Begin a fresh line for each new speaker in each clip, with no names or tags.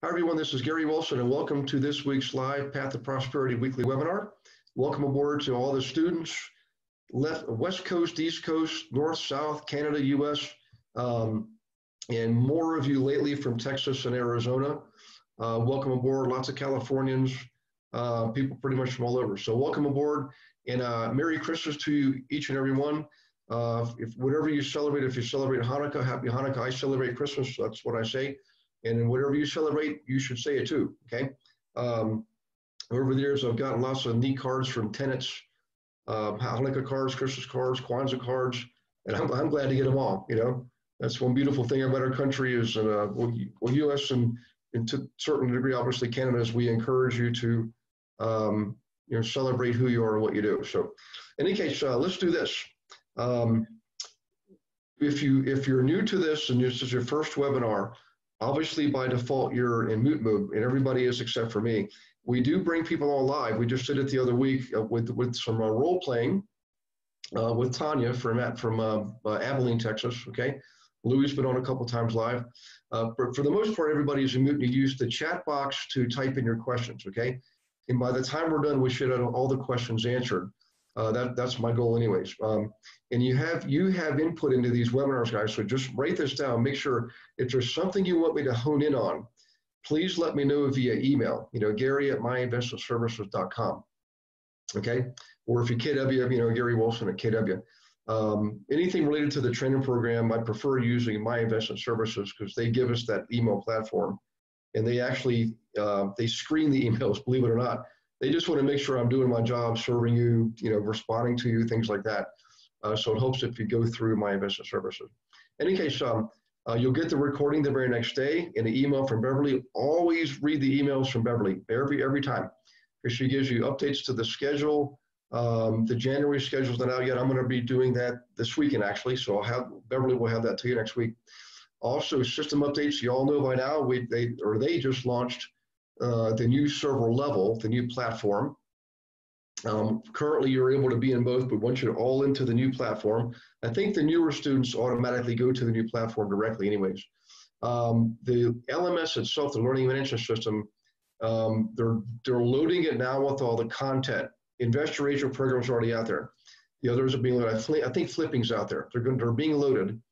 Hi, everyone. This is Gary Wilson, and welcome to this week's live Path to Prosperity weekly webinar. Welcome aboard to all the students, West Coast, East Coast, North, South, Canada, U.S., and more of you lately from Texas and Arizona. Welcome aboard. Lots of Californians, people pretty much from all over. So welcome aboard, and Merry Christmas to you, each and every one. If whatever you celebrate, if you celebrate Hanukkah, Happy Hanukkah. I celebrate Christmas. So that's what I say. And whatever you celebrate, you should say it too, okay? Over the years, I've gotten lots of neat cards from tenants, Hanukkah cards, Christmas cards, Kwanzaa cards, and I'm glad to get them all, you know? That's one beautiful thing about our country is, well, U.S. and to a certain degree, obviously Canada, is we encourage you to, celebrate who you are and what you do. So in any case, let's do this. If you're new to this and this is your first webinar, obviously, by default, you're in mute mode, and everybody is except for me. We do bring people on live. We just did it the other week with some role playing with Tanya from Abilene, Texas. Okay, Louis been on a couple times live. But for the most part, everybody is in mute, and you use the chat box to type in your questions. Okay, and by the time we're done, we should have all the questions answered. That's my goal, anyways. And you have input into these webinars, guys. So just write this down. Make sure if there's something you want me to hone in on, please let me know via email. Gary@myinvestmentservices.com. Okay, or if you KW, Gary Wilson at KW. Anything related to the training program, I prefer using My Investment Services because they give us that email platform, and they actually they screen the emails. Believe it or not. They just want to make sure I'm doing my job, serving you, responding to you, things like that. So it helps if you go through My Investment Services. In any case, you'll get the recording the very next day in an email from Beverly. Always read the emails from Beverly every time, because she gives you updates to the schedule. The January schedule's not out yet. I'm going to be doing that this weekend, actually. So Beverly will have that to you next week. Also, system updates. You all know by now they just launched the new server level, the new platform. Currently, you're able to be in both, but once you're all into the new platform, I think the newer students automatically go to the new platform directly anyways. The LMS itself, the Learning Management System, they're loading it now with all the content. Investor Angel program's already out there. The others are being loaded. I think Flipping's out there. They're being loaded,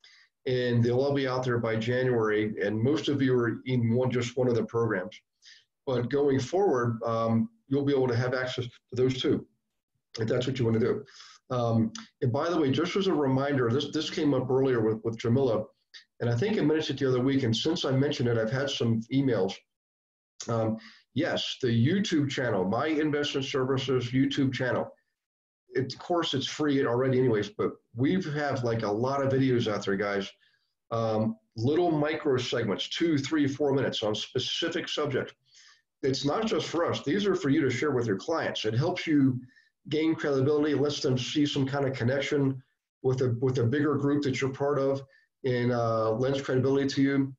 and they'll all be out there by January, and most of you are in just one of the programs. But going forward, you'll be able to have access to those too, if that's what you want to do. And by the way, just as a reminder, this came up earlier with Jamila, and I think I mentioned it the other week, and since I mentioned it, I've had some emails. Yes, the YouTube channel, My Investment Services YouTube channel. Of course, it's free already anyways, but we have like a lot of videos out there, guys. Little micro segments, 2, 3, 4 minutes on specific subjects. It's not just for us. These are for you to share with your clients. It helps you gain credibility. It lets them see some kind of connection with a bigger group that you're part of, and lends credibility to you,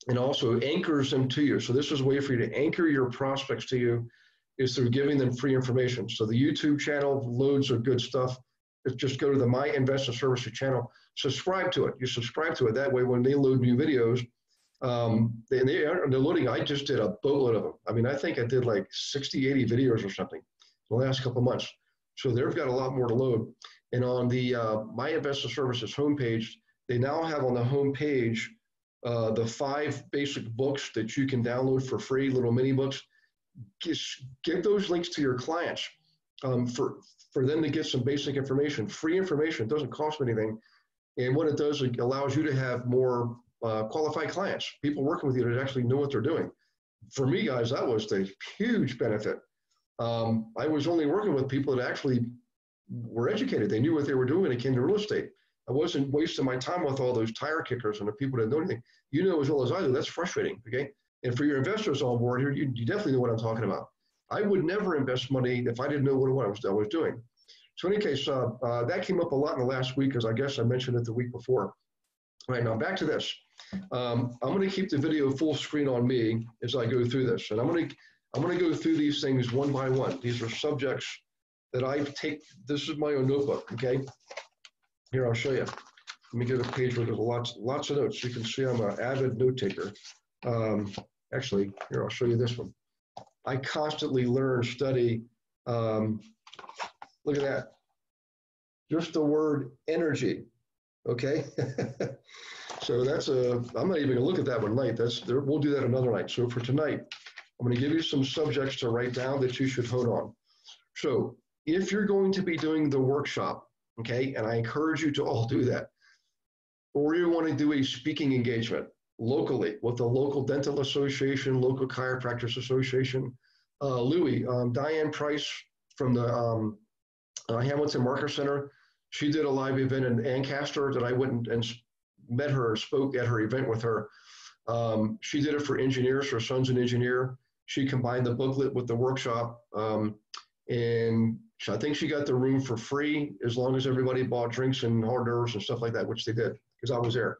and also anchors them to you. So this is a way for you to anchor your prospects to you, is through giving them free information. So the YouTube channel, loads of good stuff. Just go to the My Investment Services channel, subscribe to it. You subscribe to it. That way, when they load new videos, they're loading. I just did a boatload of them. I mean, I think I did like 60, 80 videos or something the last couple of months. So they've got a lot more to load. And on the My Investment Services homepage, they now have on the homepage the 5 basic books that you can download for free, little mini books. Give those links to your clients for them to get some basic information. Free information. It doesn't cost them anything. And what it does, it allows you to have more qualified clients, people working with you that actually know what they're doing. For me, guys, that was the huge benefit. I was only working with people that actually were educated. They knew what they were doing when it came to real estate. I wasn't wasting my time with all those tire kickers and the people that know anything. You know as well as I do, that's frustrating, okay? And for your investors on board here, you definitely know what I'm talking about. I would never invest money if I didn't know what I was doing. So in any case, that came up a lot in the last week, because I guess I mentioned it the week before. All right, now back to this. I'm going to keep the video full screen on me as I go through this, and I'm going to go through these things one by one. These are subjects that I take. This is my own notebook. Okay, here I'll show you. Let me get a page where there's lots of notes. You can see I'm an avid note taker. Actually, here, I'll show you this one. I constantly learn, study. Look at that. Just the word energy, okay? So I'm not even gonna look at that one tonight. We'll do that another night. So for tonight, I'm gonna give you some subjects to write down that you should hold on. So if you're going to be doing the workshop, okay, and I encourage you to all do that, or you wanna do a speaking engagement locally with the local dental association, local chiropractors association, Louis, Diane Price from the Hamilton Marker Center, she did a live event in Ancaster that I went and met her and spoke at her event with her. She did it for engineers. Her son's an engineer. She combined the booklet with the workshop. And I think she got the room for free as long as everybody bought drinks and hors d'oeuvres and stuff like that, which they did because I was there.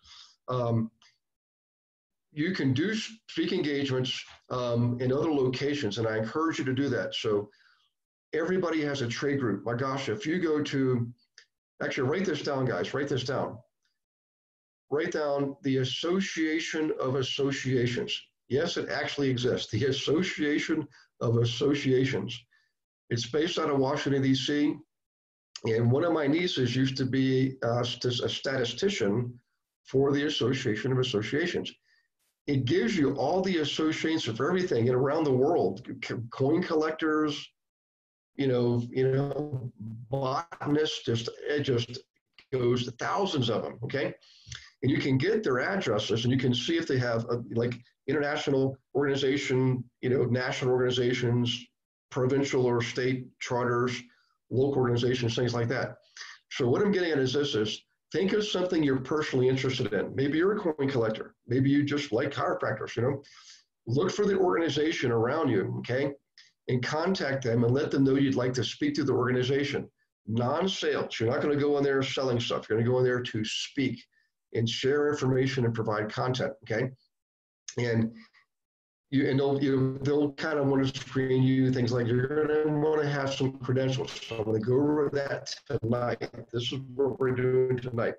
You can do speak engagements in other locations, and I encourage you to do that. So everybody has a trade group. My gosh, if you go to, actually write this down, guys, write this down. Write down the Association of Associations. Yes, it actually exists. The Association of Associations. It's based out of Washington, D.C. And one of my nieces used to be a statistician for the Association of Associations. It gives you all the associations of everything and around the world, coin collectors, botanists, it just goes to thousands of them, okay? And you can get their addresses and you can see if they have like international organization, national organizations, provincial or state charters, local organizations, things like that. So what I'm getting at is this is, think of something you're personally interested in. Maybe you're a coin collector. Maybe you just like chiropractors, Look for the organization around you, okay? And contact them and let them know you'd like to speak to the organization. Non-sales, you're not gonna go in there selling stuff. You're gonna go in there to speak and share information and provide content, okay? And they'll kind of want to screen you, things like you're gonna want to have some credentials. So I'm gonna go over that tonight. This is what we're doing tonight.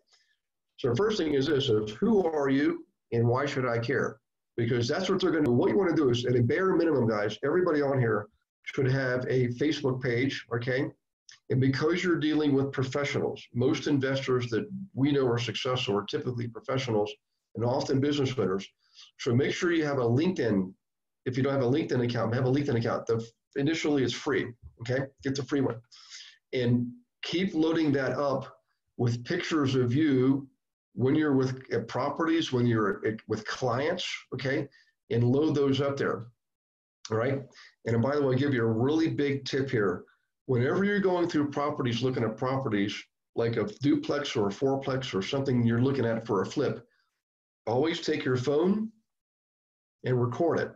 So the first thing is this, of who are you and why should I care? Because that's what they're gonna do. What you wanna do is, at a bare minimum, guys, everybody on here should have a Facebook page, okay? And because you're dealing with professionals, most investors that we know are successful are typically professionals and often business owners. So make sure you have a LinkedIn. If you don't have a LinkedIn account, have a LinkedIn account. Initially, it's free, okay? Get the free one. And keep loading that up with pictures of you when you're with properties, when you're with clients, okay? And load those up there, all right? And by the way, I'll give you a really big tip here. Whenever you're going through properties, looking at properties, like a duplex or a fourplex or something you're looking at for a flip, always take your phone and record it,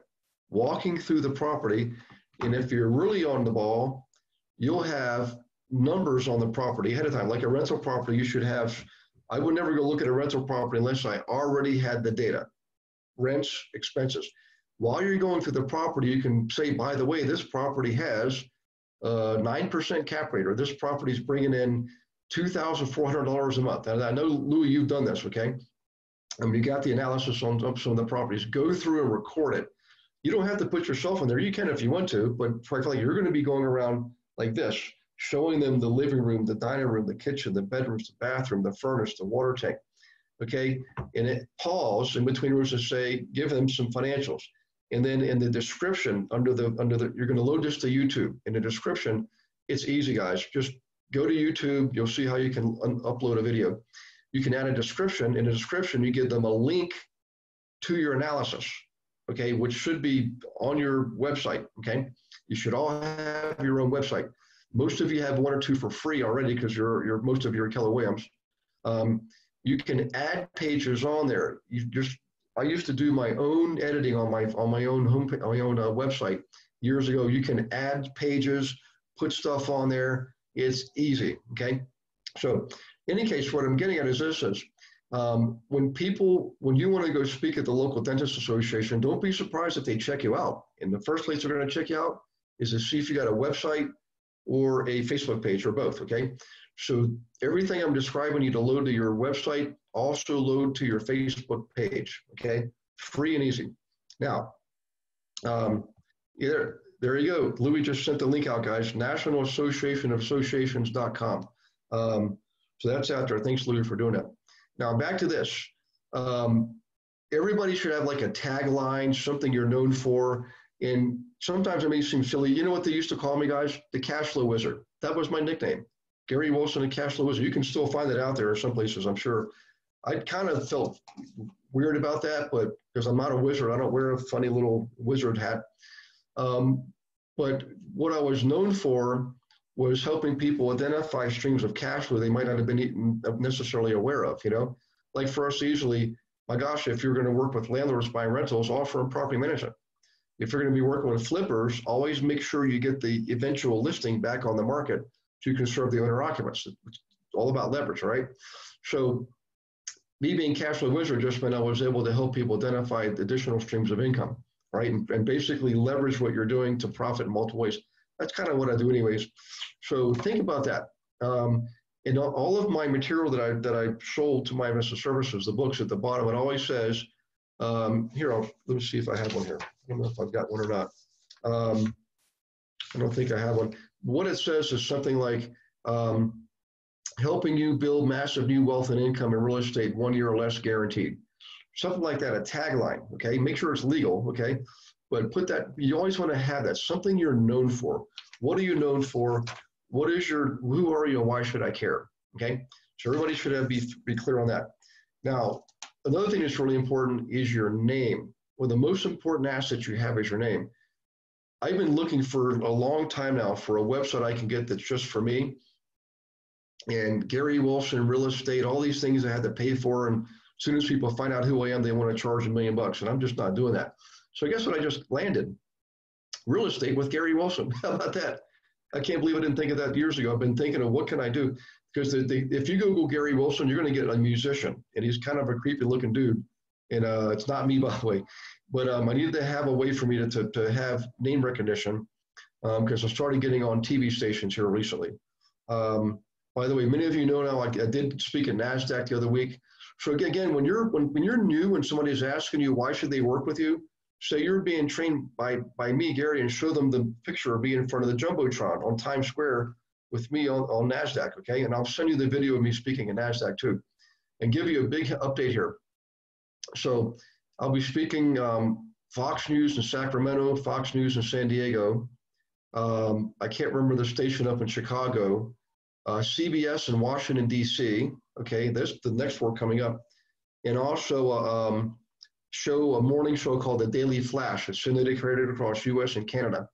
walking through the property. And if you're really on the ball, you'll have numbers on the property ahead of time. Like a rental property, you should have, I would never go look at a rental property unless I already had the data, rents, expenses. While you're going through the property, you can say, by the way, this property has 9% cap rate, or this property is bringing in $2,400 a month. And I know, Louis, you've done this, okay? And you got the analysis on some of the properties. Go through and record it. You don't have to put yourself in there. You can if you want to, but frankly, you're going to be going around like this, showing them the living room, the dining room, the kitchen, the bedrooms, the bathroom, the furnace, the water tank, okay? And it pause in between rooms and say, give them some financials. And then in the description, under the you're going to load this to YouTube. In the description, it's easy, guys. Just go to YouTube. You'll see how you can upload a video. You can add a description. In the description, you give them a link to your analysis, okay, which should be on your website, okay? You should all have your own website. Most of you have one or two for free already because most of you are Keller Williams. You can add pages on there. I used to do my own editing on my own homepage, on my own website years ago. You can add pages, put stuff on there. It's easy, okay? So in any case, what I'm getting at is this is, when you want to go speak at the local dentist association, don't be surprised if they check you out. And the first place they're going to check you out is to see if you got a website or a Facebook page or both, okay? So everything I'm describing you to load to your website, also load to your Facebook page, okay? Free and easy. Now, Um, there you go. Louis just sent the link out, guys. National Association of Associations.com. So that's out there. Thanks, Louis, for doing that. Now back to this. Um, Everybody should have like a tagline, something you're known for. And sometimes it may seem silly. You know what they used to call me, guys? The cash flow wizard. That was my nickname. Gary Wilson, the cash flow wizard. You can still find it out there in some places, I'm sure. I kind of felt weird about that, but because I'm not a wizard, I don't wear a funny little wizard hat. Um, but what I was known for was helping people identify streams of cash flow they might not have been necessarily aware of, you know? Like for us, usually, my gosh, if you're going to work with landlords buying rentals, offer them property management. If you're going to be working with flippers, always make sure you get the eventual listing back on the market so you can serve the owner occupants. It's all about leverage, right? So me being cash flow wizard just meant I was able to help people identify additional streams of income, right? And basically leverage what you're doing to profit in multiple ways. That's kind of what I do anyways. So think about that. In all of my material that I sold to my investment services, the books at the bottom, it always says, here, let me see if I have one here. I don't know if I've got one or not. I don't think I have one. What it says is something like, helping you build massive new wealth and income in real estate 1 year or less guaranteed. Something like that, a tagline, okay? Make sure it's legal, okay? But put that, you always want to have that, something you're known for. What are you known for? What is who are you and why should I care, okay? So everybody should be clear on that. Now, another thing that's really important is your name. Well, the most important asset you have is your name. I've been looking for a long time now for a website I can get that's just for me. And Gary Wilson, real estate, all these things I had to pay for. And as soon as people find out who I am, they want to charge $1 million. And I'm just not doing that. So guess what I just landed? Real estate with Gary Wilson. How about that? I can't believe I didn't think of that years ago. I've been thinking of what can I do? Because if you Google Gary Wilson, you're going to get a musician. And he's kind of a creepy looking dude. And it's not me, by the way. But I needed to have a way for me to have name recognition because I started getting on TV stations here recently. By the way, many of you know now, I did speak at NASDAQ the other week. So again, when you're new and somebody is asking you why should they work with you, say you're being trained by me, Gary, and show them the picture of being in front of the Jumbotron on Times Square with me on NASDAQ, okay? And I'll send you the video of me speaking at NASDAQ too, and give you a big update here. So I'll be speaking Fox News in Sacramento, Fox News in San Diego. I can't remember the station up in Chicago. CBS in Washington, D.C. Okay, that's the next one coming up. And also a morning show called The Daily Flash. It's syndicated across U.S. and Canada.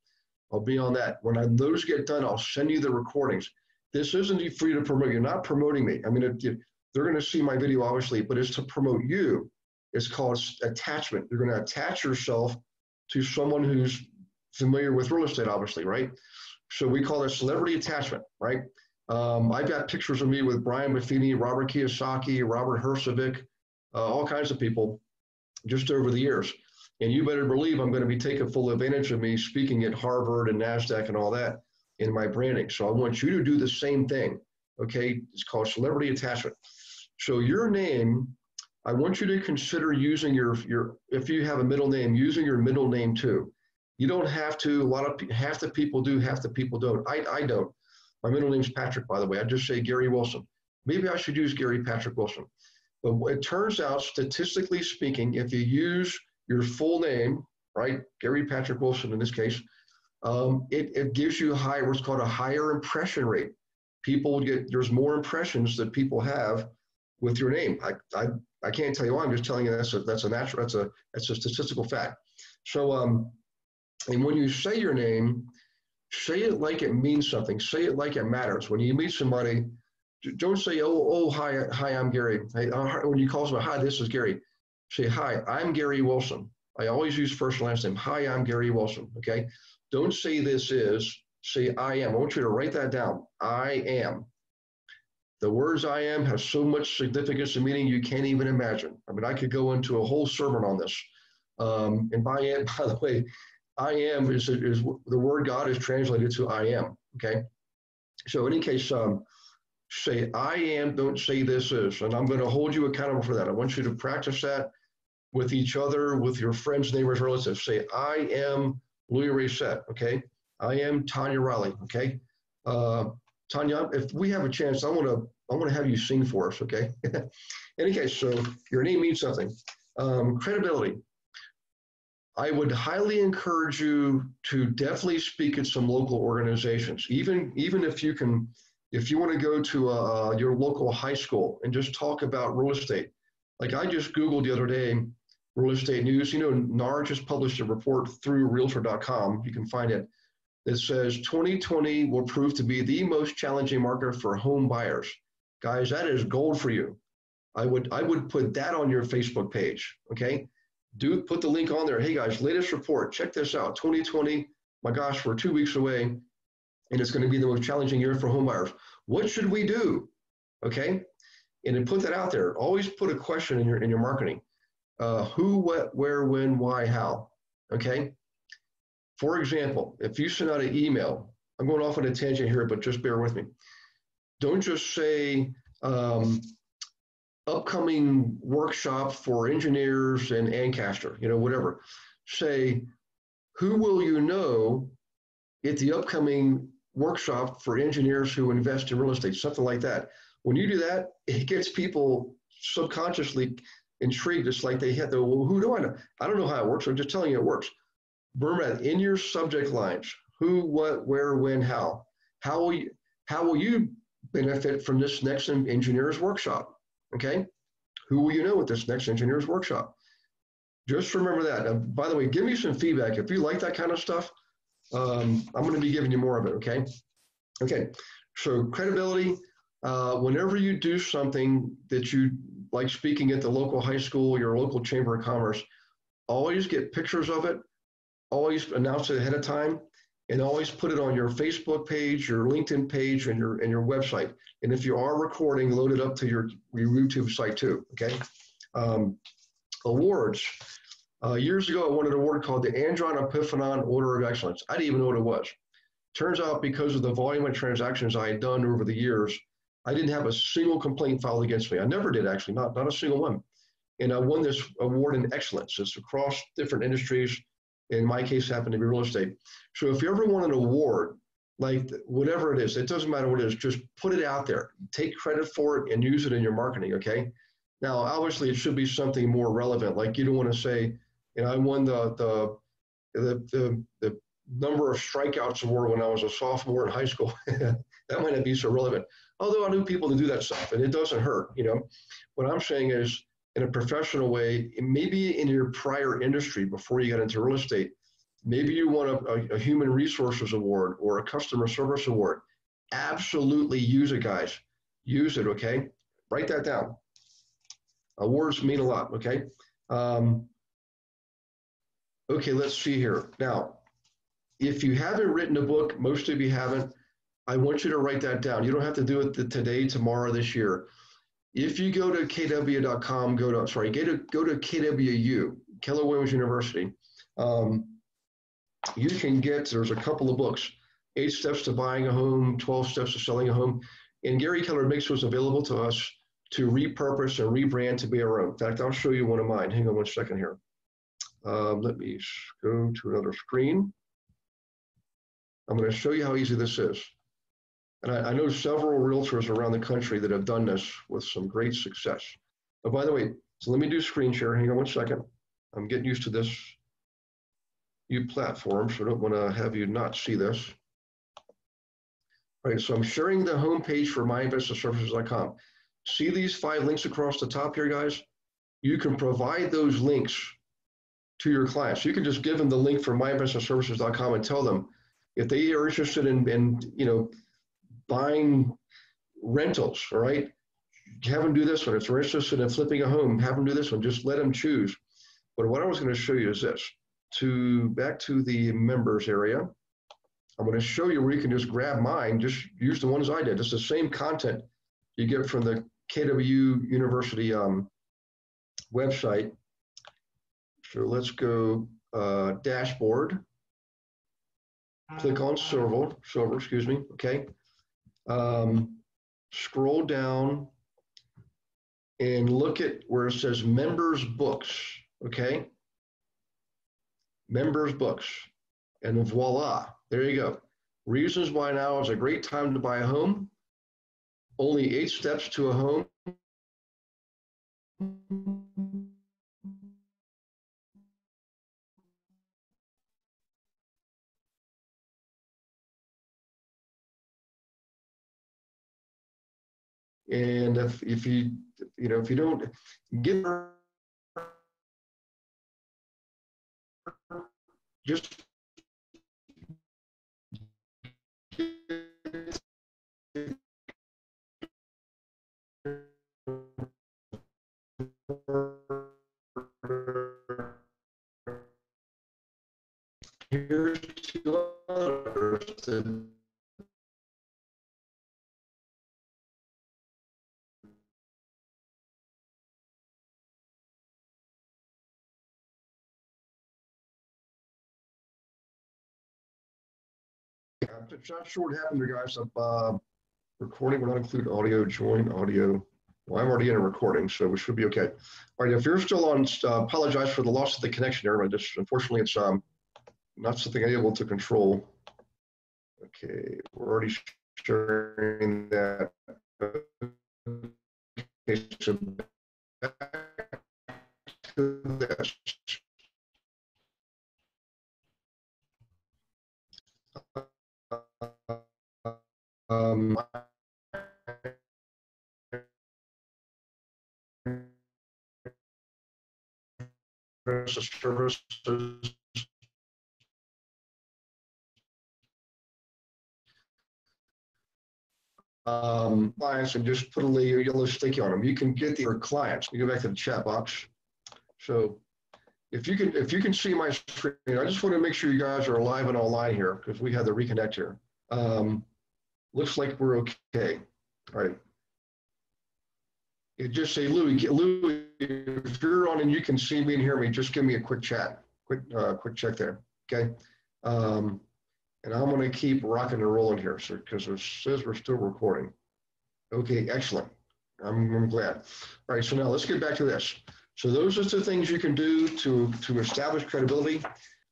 I'll be on that. When those get done, I'll send you the recordings. This isn't for you to promote. You're not promoting me. I mean, they're going to see my video, obviously, but it's to promote you. It's called attachment. You're going to attach yourself to someone who's familiar with real estate, obviously, right? So we call it celebrity attachment, right? I've got pictures of me with Brian Buffini, Robert Kiyosaki, Robert Hercevic, all kinds of people just over the years. And you better believe I'm going to be taking full advantage of me speaking at Harvard and NASDAQ and all that in my branding. So I want you to do the same thing, okay? It's called celebrity attachment. So your name, I want you to consider using if you have a middle name, using your middle name too. You don't have to, half the people do, half the people don't. I don't. My middle name's Patrick, by the way. I just say Gary Wilson. Maybe I should use Gary Patrick Wilson. But it turns out, statistically speaking, if you use your full name, right, Gary Patrick Wilson in this case, it gives you what's called a higher impression rate. There's more impressions that people have with your name. I can't tell you why. I'm just telling you that's a statistical fact. So, and when you say your name, say it like it means something. Say it like it matters. When you meet somebody, don't say, hi, I'm Gary. Hey, when you call somebody, hi, this is Gary. Say, hi, I'm Gary Wilson. I always use first and last name. Hi, I'm Gary Wilson, okay? Don't say this is, say I am. I want you to write that down. I am. The words I am have so much significance and meaning you can't even imagine. I mean, I could go into a whole sermon on this. And by the way, I am is the word God is translated to I am, okay? So in any case, say I am, don't say this is, and I'm going to hold you accountable for that. I want you to practice that with each other, with your friends, neighbors, relatives. Say, I am Louis Reset, okay? I am Tanya Riley, okay? Tanya, if we have a chance, I want to have you sing for us, okay? In any case, so your name means something. Credibility. I would highly encourage you to definitely speak at some local organizations, even if you can, if you want to go to your local high school and just talk about real estate. Like I just Googled the other day, real estate news. You know, NAR just published a report through Realtor.com. You can find it. That says 2020 will prove to be the most challenging market for home buyers. Guys, that is gold for you. I would put that on your Facebook page. Okay. Put the link on there. Hey guys, latest report. Check this out. 2020, my gosh, we're 2 weeks away, and it's going to be the most challenging year for home buyers. What should we do? Okay. And then put that out there. Always put a question in your marketing. Who, what, where, when, why, how. Okay. For example, if you send out an email, I'm going off on a tangent here, but just bear with me. Don't just say upcoming workshop for engineers and Ancaster, you know, whatever. Say, who will you know at the upcoming workshop for engineers who invest in real estate, something like that. When you do that, it gets people subconsciously intrigued. It's like they had to, well, who do I know? I don't know how it works. I'm just telling you it works. Burma, in your subject lines, who, what, where, when, how. How will you benefit from this next engineer's workshop? Okay? Who will you know at this next engineer's workshop? Just remember that. And by the way, give me some feedback. If you like that kind of stuff, I'm going to be giving you more of it, okay? Okay, so credibility, whenever you do something that you like speaking at the local high school, your local chamber of commerce, always get pictures of it, always announce it ahead of time, and always put it on your Facebook page, your LinkedIn page, and your website. And if you are recording, load it up to your YouTube site too, okay? Awards. Years ago, I won an award called the Andron Epiphanon Order of Excellence. I didn't even know what it was. Turns out because of the volume of transactions I had done over the years, I didn't have a single complaint filed against me. I never did, actually, not a single one. And I won this award in excellence. It's across different industries. In my case, happened to be real estate. So if you ever want an award, like whatever it is, it doesn't matter what it is, just put it out there. Take credit for it and use it in your marketing, okay? Now, obviously, it should be something more relevant. Like you don't want to say, you know, I won the number of strikeouts award when I was a sophomore in high school. That might not be so relevant. Although I knew people to do that stuff, and it doesn't hurt, you know. What I'm saying is, in a professional way, maybe in your prior industry before you got into real estate, maybe you want a human resources award or a customer service award. Absolutely use it, guys. Use it, okay? Write that down. Awards mean a lot, okay? Okay, let's see here. Now, if you haven't written a book, most of you haven't, I want you to write that down. You don't have to do it today, tomorrow, this year. If you go to kw.com, go to KWU, Keller Williams University, you can get, there's a couple of books, 8 Steps to Buying a Home, 12 Steps to Selling a Home. And Gary Keller makes those available to us to repurpose and rebrand to be our own. In fact, I'll show you one of mine. Hang on one second here. Let me go to another screen. I'm going to show you how easy this is. And I know several realtors around the country that have done this with some great success. Oh, by the way, so let me do screen share. Hang on one second. I'm getting used to this new platform, so I don't want to have you not see this. All right, so I'm sharing the homepage for myinvestorservices.com. See these 5 links across the top here, guys? You can provide those links to your clients. You can just give them the link for myinvestorservices.com and tell them if they are interested in you know, buying rentals, all right? Have them do this one. If they're interested in flipping a home, have them do this one. Just let them choose. But what I was going to show you is this. Back to the members area. I'm going to show you where you can just grab mine. Just use the ones I did. It's the same content you get from the KW University website. So let's go dashboard. Click on silver, excuse me, okay. Scroll down and look at where it says members books. okay? Members books, and voila, there you go. Reasons why now is a great time to buy a home. Only 8 steps to a home. And if you if you don't get just here's two others that I'm not sure what happened there, guys. Recording will not include audio. Join audio. Well, I'm already in a recording, so we should be okay. All right, if you're still on, apologize for the loss of the connection there. But just unfortunately, it's not something I'm able to control. Okay, we're already sharing that. Okay, so back to this. Um, services clients and just put a little yellow sticky on them. You can get your clients. You go back to the chat box. So if you can see my screen, I just want to make sure you guys are live and online here because we had to reconnect here. Looks like we're okay. All right. You just say, Louis, if you're on and you can see me and hear me, just give me a quick chat, quick check there. Okay. And I'm going to keep rocking and rolling here, so because it says we're still recording. Okay, excellent. I'm glad. All right, so now let's get back to this. So those are the things you can do to establish credibility.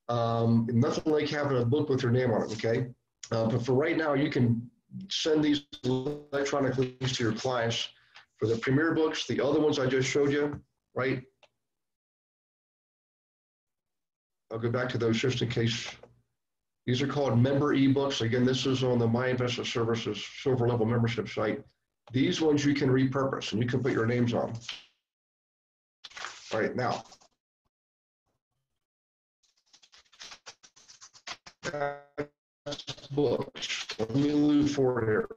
Nothing like having a book with your name on it, okay? But for right now, you can send these electronically to your clients for the premier books, the other ones I just showed you, right? I'll go back to those just in case. These are called member ebooks. Again, this is on the My Investment Services silver level membership site. These ones you can repurpose and you can put your names on. All right, now. Books. Let me move forward here.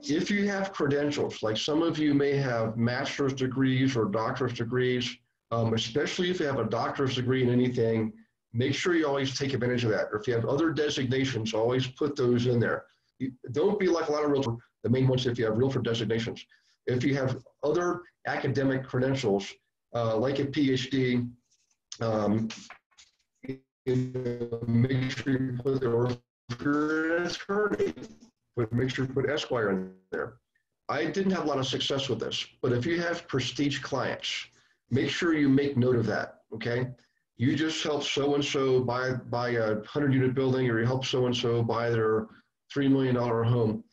If you have credentials, like some of you may have master's degrees or doctorate degrees, especially if you have a doctorate degree in anything, make sure you always take advantage of that. Or if you have other designations, always put those in there. Don't be like a lot of realtors, the main ones if you have realtor designations. If you have other academic credentials, like a PhD, make sure you put there, or if you're an attorney, but make sure you put Esquire in there. I didn't have a lot of success with this, but if you have prestige clients, make sure you make note of that, okay? You just help so-and-so buy a 100-unit building, or you help so-and-so buy their $3 million home.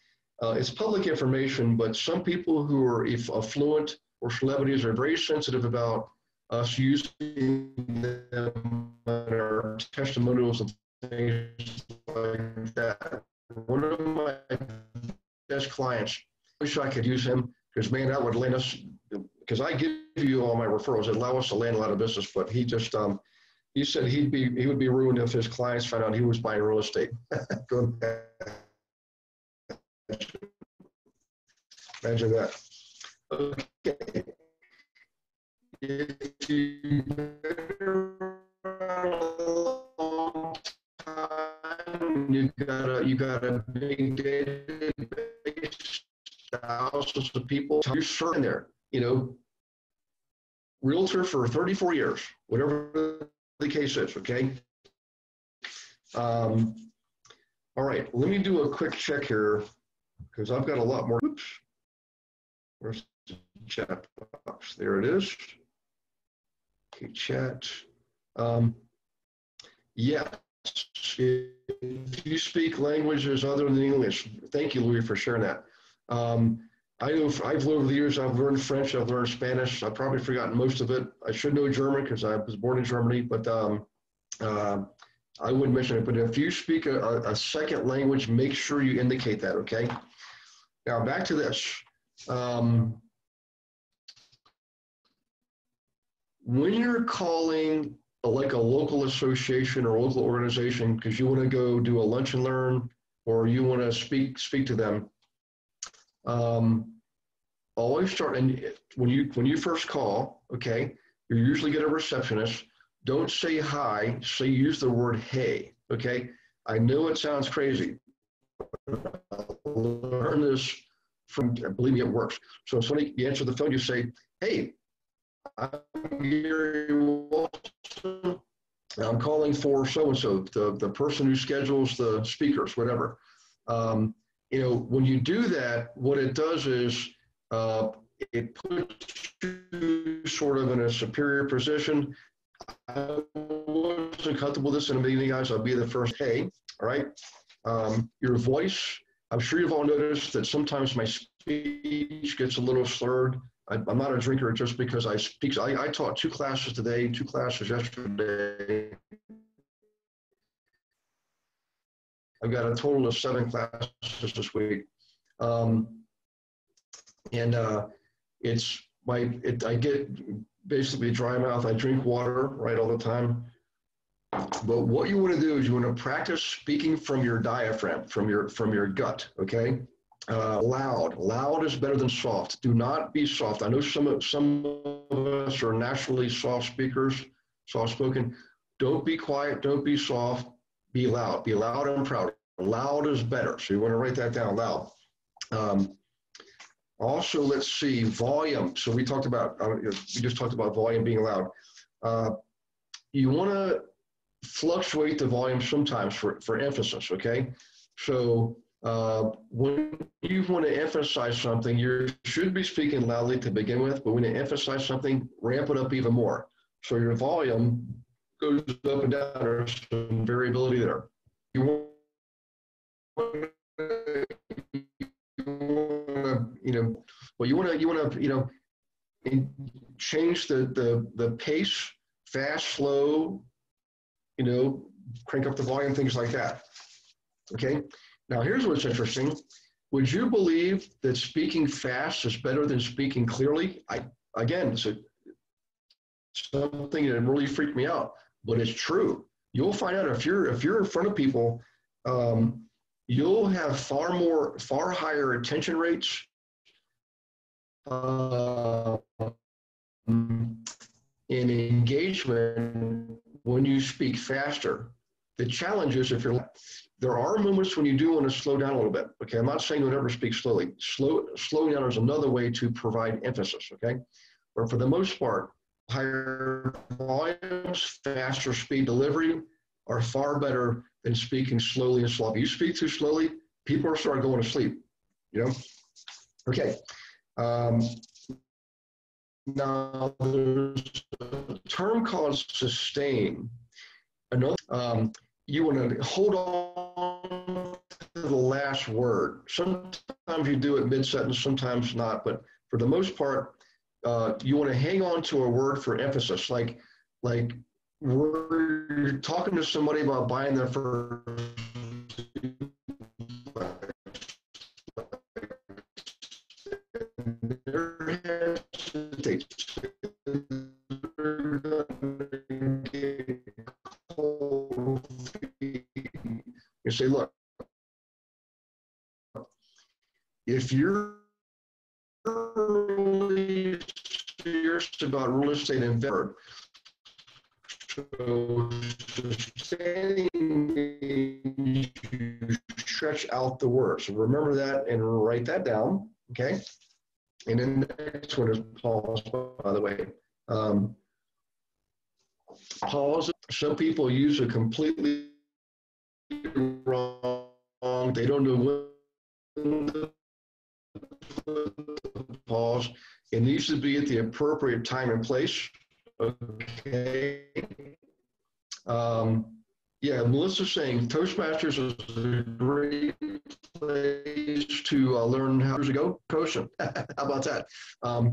It's public information, but some people who are affluent or celebrities are very sensitive about us using them in our testimonials and things like that. One of my best clients, I wish I could use him because, man, that would land us, because I give you all my referrals, it allow us to land a lot of business, but he just, he said he would be ruined if his clients found out he was buying real estate. Imagine that. Okay. If you've been around a long time, you got a big database, thousands of people. You're certain there, realtor for 34 years, whatever the case is, okay? All right, let me do a quick check here because I've got a lot more. Oops. Where's the chat box? There it is. Okay, chat. Um, yes, if you speak languages other than English, thank you, Louis, for sharing that. I know I've learned over the years, I've learned French, I've learned Spanish. I've probably forgotten most of it. I should know German because I was born in Germany, but I wouldn't mention it. But if you speak a second language, make sure you indicate that, okay? Now back to this. When you're calling like a local association or local organization because you want to go do a lunch and learn or you want to speak to them, always start. And when you first call, okay, you usually get a receptionist. Don't say hi. Use the word hey. Okay. I know it sounds crazy. Learn this from. Believe me, it works. So if somebody you answer the phone, you say, "Hey, I'm Gary Wilson. I'm calling for so-and-so, the person who schedules the speakers, whatever." When you do that, what it does is it puts you sort of in a superior position. I wasn't comfortable with this in a meeting, guys. I'll be the first, hey, all right. Your voice, I'm sure you've all noticed that sometimes my speech gets a little slurred. I'm not a drinker just because I speak. I taught 2 classes today, 2 classes yesterday. I've got a total of 7 classes this week. I get basically dry mouth. I drink water, right, all the time. But what you want to do is you want to practice speaking from your diaphragm, from your gut, okay? Loud is better than soft. Do not be soft. I know some of us are naturally soft speakers, soft spoken. Don't be quiet. Don't be soft. Be loud. Be loud and proud. Loud is better. So you want to write that down, loud. Also, let's see, volume. So we just talked about volume being loud. You want to fluctuate the volume sometimes for emphasis, okay? So when you want to emphasize something, you should be speaking loudly to begin with, but when you emphasize something, ramp it up even more. So your volume goes up and down. There's some variability there. You want to change the pace, fast, slow, crank up the volume, things like that. Okay. Now here's what's interesting. Would you believe that speaking fast is better than speaking clearly? Again, it's something that really freaked me out, but it's true. You'll find out if you're in front of people, you'll have far higher attention rates in engagement when you speak faster. The challenge is there are moments when you do want to slow down a little bit. Okay, I'm not saying you'll never speak slowly. Slowing down is another way to provide emphasis. Okay, but for the most part, higher volumes, faster speed delivery are far better than speaking slowly and sloppy. You speak too slowly, people are starting going to sleep. Okay. Now there's a term called sustain. Another, you want to hold on to the last word. Sometimes you do it mid-sentence, sometimes not, but for the most part, you want to hang on to a word for emphasis. Like you're talking to somebody about buying their first you say, look, if you're really serious about real estate investment, so you stretch out the words. So remember that and write that down, okay? And then the next one is pause, by the way. Pause, some people use it completely wrong. They don't know when to pause. It needs to be at the appropriate time and place, Okay. Yeah, Melissa's saying Toastmasters is a great place to learn how to go coaching. How about that? Uh,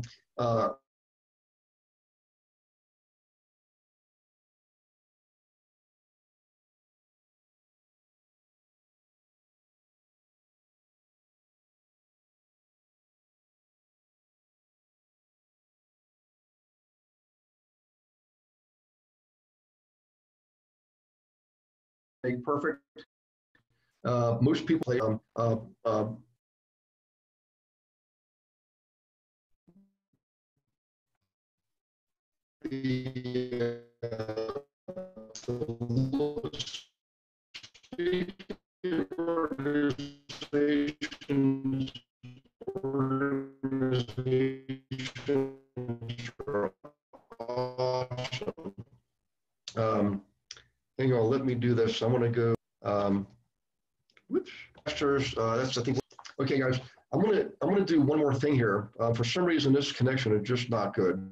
make perfect. Most people play the organizations are awesome. Hang on, let me do this. I'm going to go. Whoops. That's I think. Okay, guys, I'm gonna do one more thing here. For some reason, this connection is just not good.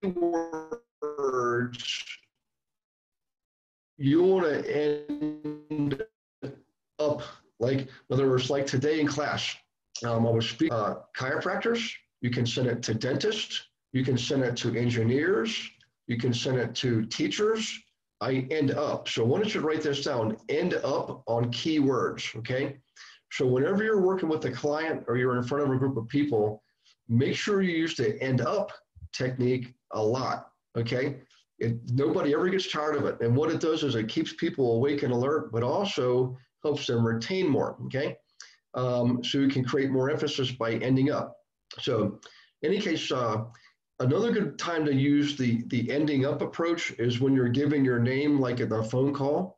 Words you want to end up like, in other words, like today in class, I was speaking chiropractors. You can send it to dentists. You can send it to engineers. You can send it to teachers. I end up. So I want you to write this down. End up on keywords. Okay. So whenever you're working with a client or you're in front of a group of people, make sure you use the end up technique a lot. Okay. Nobody ever gets tired of it. And what it does is it keeps people awake and alert, but also helps them retain more, okay? So you can create more emphasis by ending up. So in any case, another good time to use the ending up approach is when you're giving your name, like in a phone call.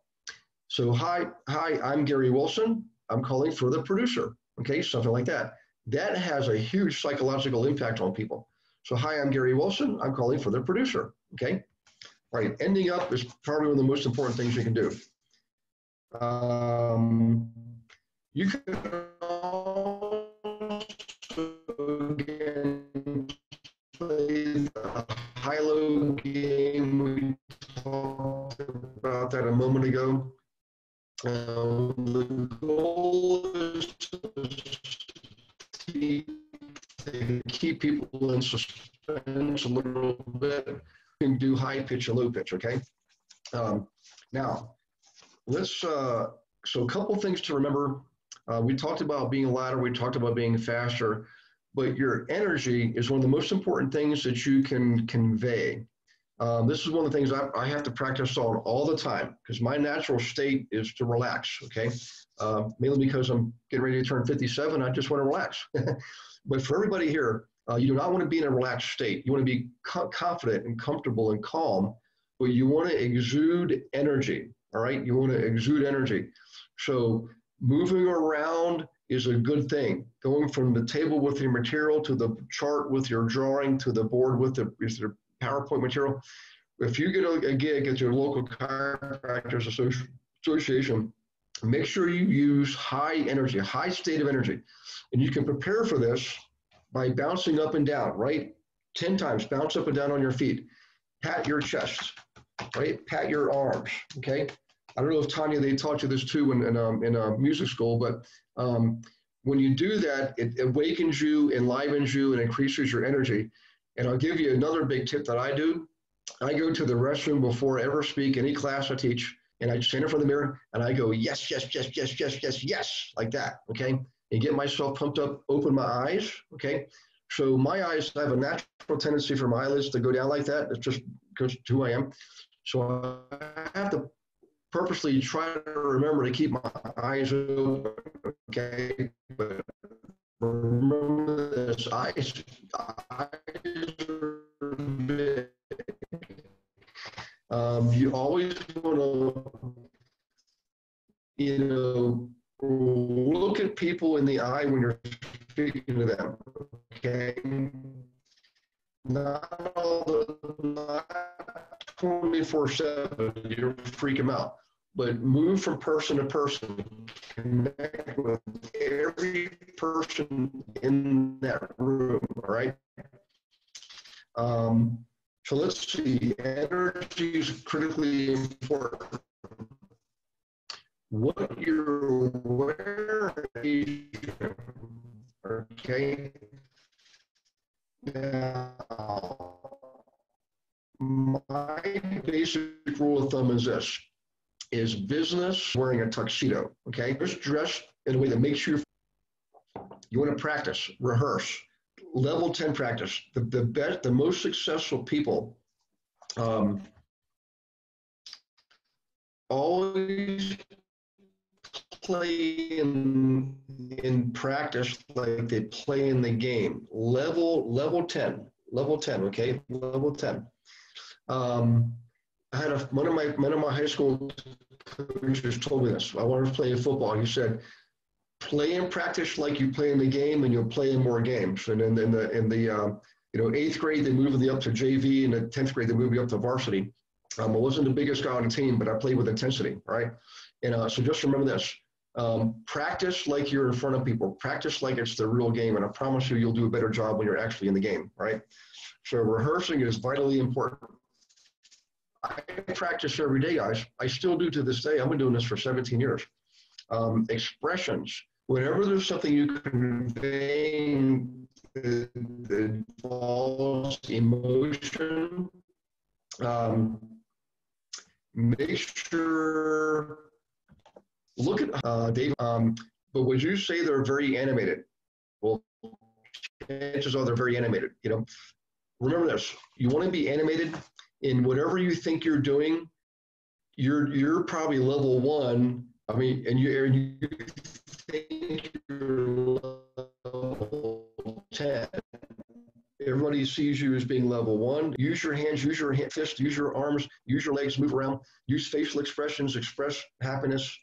So, hi, I'm Gary Wilson. I'm calling for the producer, okay? Something like that. That has a huge psychological impact on people. So, hi, I'm Gary Wilson. I'm calling for the producer, okay? All right, ending up is probably one of the most important things you can do. You can also, again, play the high-low game. We talked about that a moment ago. The goal is to keep people in suspense a little bit. You can do high pitch and low pitch, okay? Now, let's, so a couple things to remember. We talked about being louder, we talked about being faster, but your energy is one of the most important things that you can convey. This is one of the things I have to practice on all the time because my natural state is to relax, okay? Mainly because I'm getting ready to turn 57, I just want to relax. But for everybody here, you do not want to be in a relaxed state. You want to be confident and comfortable and calm, but you want to exude energy, all right? You want to exude energy. So moving around is a good thing. Going from the table with your material to the chart with your drawing to the board with the PowerPoint material. If you get a gig at your local chiropractors association, make sure you use high energy, high state of energy. And you can prepare for this by bouncing up and down, right? 10 times, bounce up and down on your feet. Pat your chest, right? Pat your arms, okay? I don't know if Tanya, they taught you this too in music school, but when you do that, it awakens you, enlivens you, and increases your energy. And I'll give you another big tip that I do. I go to the restroom before I ever speak any class I teach, and I stand in front of the mirror and I go, yes, yes, yes, yes, yes, yes, yes, like that, okay? And get myself pumped up, open my eyes, okay? So my eyes, I have a natural tendency for my eyelids to go down like that. It's just because who I am. So I have to purposely try to remember to keep my eyes open, okay? But remember this, eyes are big. You always want to, look at people in the eye when you're speaking to them, okay? Not all the, not 24/7, you freak them out, but move from person to person, connect with every person in that room, all right? So let's see, energy is critically important. What you're aware of, okay? Now, my basic rule of thumb is this, is business wearing a tuxedo, okay? Just dress in a way that makes you want to practice, rehearse, level 10 practice. The best, the most successful people always play in practice like they play in the game. Level 10, okay? Level 10. I had one of my high school coaches told me this. I wanted to play football. He said, play and practice like you play in the game, and you'll play in more games. And in the 8th grade, they moved me up to JV. In the 10th grade, they moved me up to varsity. I wasn't the biggest guy on the team, but I played with intensity, right? And so just remember this. Practice like you're in front of people. Practice like it's the real game, and I promise you, you'll do a better job when you're actually in the game, right? So rehearsing is vitally important. I practice every day, guys. I still do to this day. I've been doing this for 17 years. Expressions. Whenever there's something you convey that involves emotion, make sure, look at Dave, but would you say they're very animated? Well, chances are they're very animated, you know. Remember this, you want to be animated in whatever you think you're doing. You're probably level 1. I mean, and you think you're level 10. Everybody sees you as being level 1. Use your hands, use your fists, use your arms, use your legs, move around, use facial expressions, express happiness,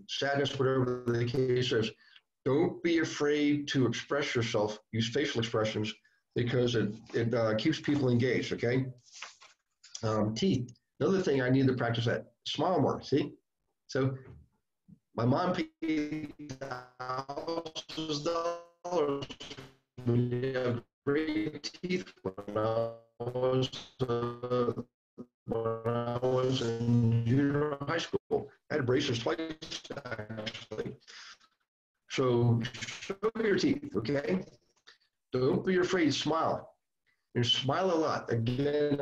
sadness, whatever the case is. Don't be afraid to express yourself. Use facial expressions because it keeps people engaged, okay? Teeth. Another thing I need to practice at. Smile more, see? So my mom paid thousands of dollars to have great teeth when I was in junior high school. I had braces twice, actually. So show your teeth, okay? Don't be afraid, smile. And smile a lot. Again,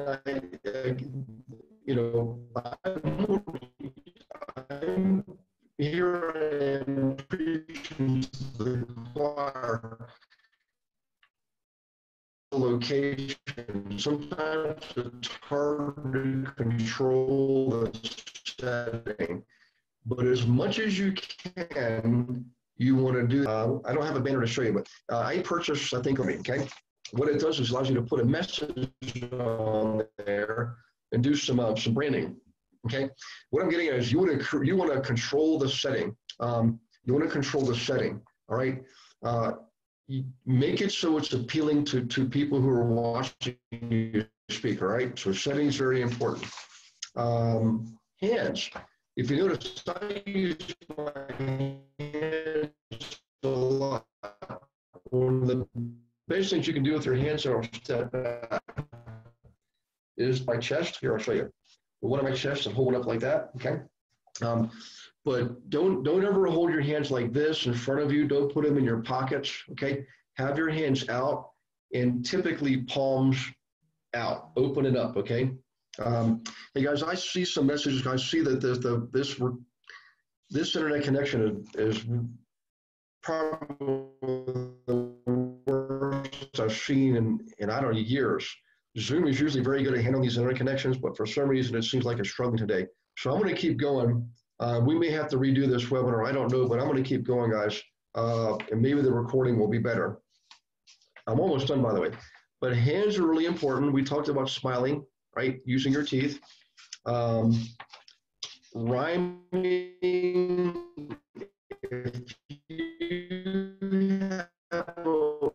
I'm here and preaching to the choir location. Sometimes it's hard to control the setting, but as much as you can, you want to do. I don't have a banner to show you, but I purchased, I think, okay. What it does is allows you to put a message on there and do some branding. Okay, what I'm getting at is you want to control the setting. You want to control the setting. All right, you make it so it's appealing to people who are watching you speak. All right, so setting is very important. Hands. If you notice, I use my hands a lot. One of the best things you can do with your hands are step back is my chest. Here, I'll show you. One of my chests and hold it up like that, okay? But don't ever hold your hands like this in front of you. Don't put them in your pockets, okay? Have your hands out and typically palms out. Open it up, okay? Hey guys, I see some messages. I see that this internet connection is probably the worst I've seen in I don't know, years. Zoom is usually very good at handling these internet connections, but for some reason it seems like it's struggling today. So I'm going to keep going. We may have to redo this webinar. I don't know, but I'm going to keep going, guys. And maybe the recording will be better. I'm almost done, by the way. But hands are really important. We talked about smiling, right? Using your teeth. Rhyming if you have an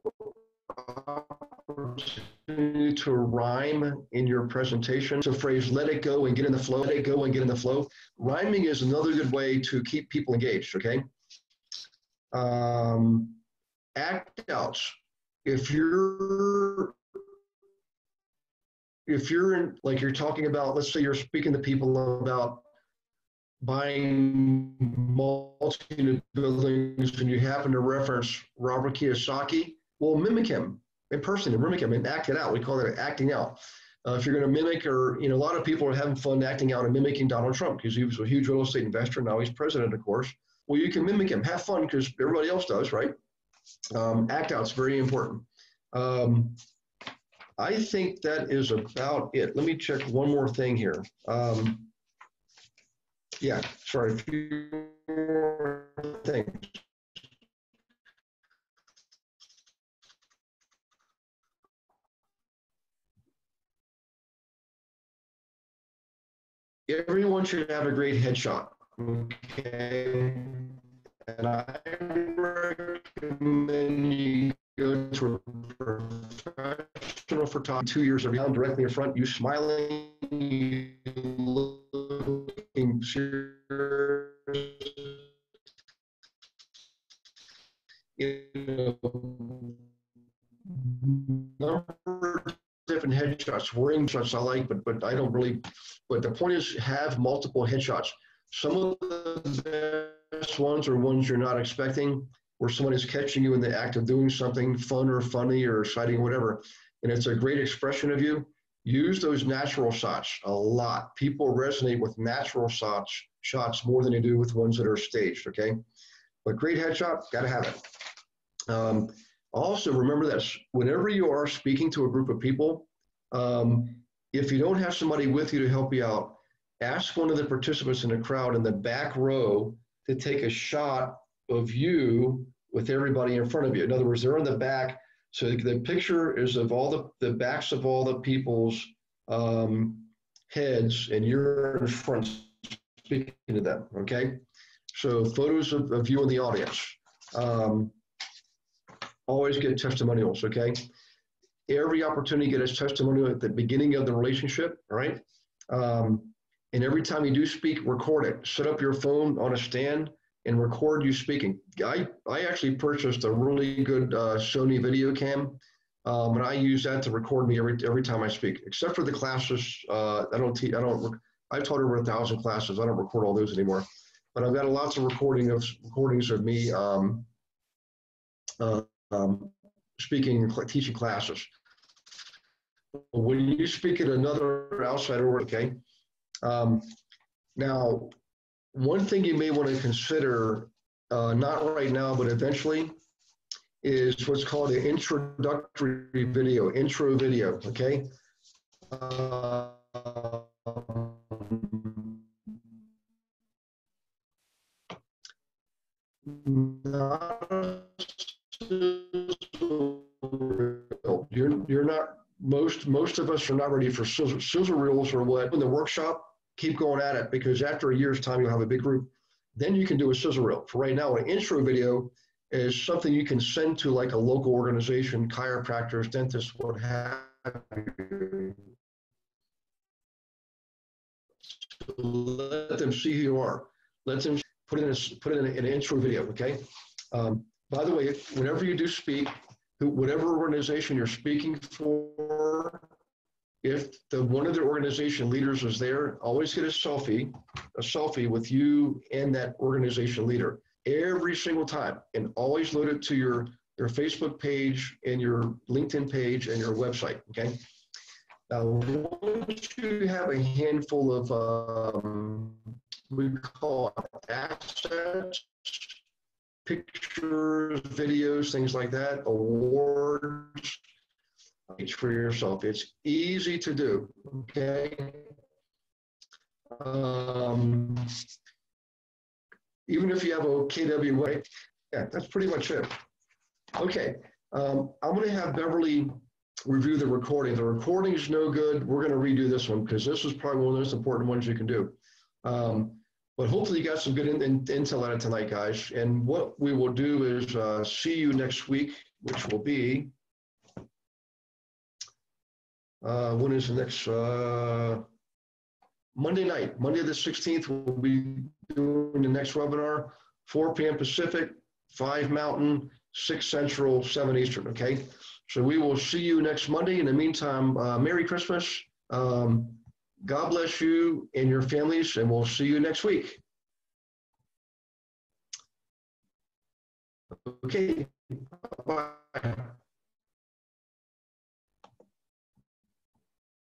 opportunity to rhyme in your presentation, it's a phrase, let it go and get in the flow, let it go and get in the flow. Rhyming is another good way to keep people engaged, okay? Act outs. If you're in, like you're talking about, let's say you're speaking to people about buying multi-unit buildings and you happen to reference Robert Kiyosaki, well, mimic him in person and mimic him and act it out. We call it acting out. If you're going to mimic, or, you know, a lot of people are having fun acting out and mimicking Donald Trump because he was a huge real estate investor. Now he's president, of course. Well, you can mimic him, have fun because everybody else does, right? Act out's very important. I think that is about it. Let me check one more thing here. Yeah, sorry, a few more things. Everyone should have a great headshot, okay? And I recommend you go to a professional photographer 2 years around directly in front, you smiling, you looking serious, you know, number of different headshots, wearing shots I like, but I don't really, but the point is have multiple headshots. Some of the best ones are ones you're not expecting, where someone is catching you in the act of doing something fun or funny or exciting or whatever, and it's a great expression of you. Use those natural shots a lot. People resonate with natural shots more than they do with ones that are staged, okay? But great headshot, gotta have it. Also, remember this, whenever you are speaking to a group of people, if you don't have somebody with you to help you out, ask one of the participants in the crowd in the back row to take a shot of you with everybody in front of you. In other words, they're in the back, so the picture is of all the backs of all the people's heads, and you're in front speaking to them, okay? So photos of you in the audience. Always get testimonials, okay? Every opportunity to get a testimonial at the beginning of the relationship, all right? And every time you do speak, record it. Set up your phone on a stand and record you speaking. I actually purchased a really good Sony video cam, and I use that to record me every time I speak, except for the classes. I've taught over 1,000 classes. I don't record all those anymore, but I've got lots of recordings of me speaking and teaching classes. When you speak at another outside org, okay? Now, one thing you may want to consider, not right now, but eventually, is what's called an introductory video, intro video, okay? You're not, most of us are not ready for sizzle reels or what. In the workshop, keep going at it, because after a year's time, you'll have a big group. Then you can do a sizzle reel. For right now, an intro video is something you can send to like a local organization, chiropractors, dentists, what have you. Let them see who you are. Let them put in an intro video, okay? By the way, whenever you do speak, whatever organization you're speaking for, if one of the organization leaders is there, always get a selfie with you and that organization leader every single time, and always load it to your Facebook page and your LinkedIn page and your website, okay? Now, once you have a handful of, we call it assets, pictures, videos, things like that, awards, for yourself. It's easy to do, okay? Even if you have a KW, yeah, that's pretty much it. Okay, I'm gonna have Beverly review the recording. The recording is no good. We're gonna redo this one because this is probably one of the most important ones you can do. But hopefully you got some good intel out of tonight, guys. And what we will do is see you next week, which will be, when is the next, Monday night, Monday the 16th, we'll be doing the next webinar, 4 p.m. Pacific, 5 Mountain, 6 Central, 7 Eastern, okay? So we will see you next Monday. In the meantime, Merry Christmas. God bless you and your families, and we'll see you next week. Okay, bye.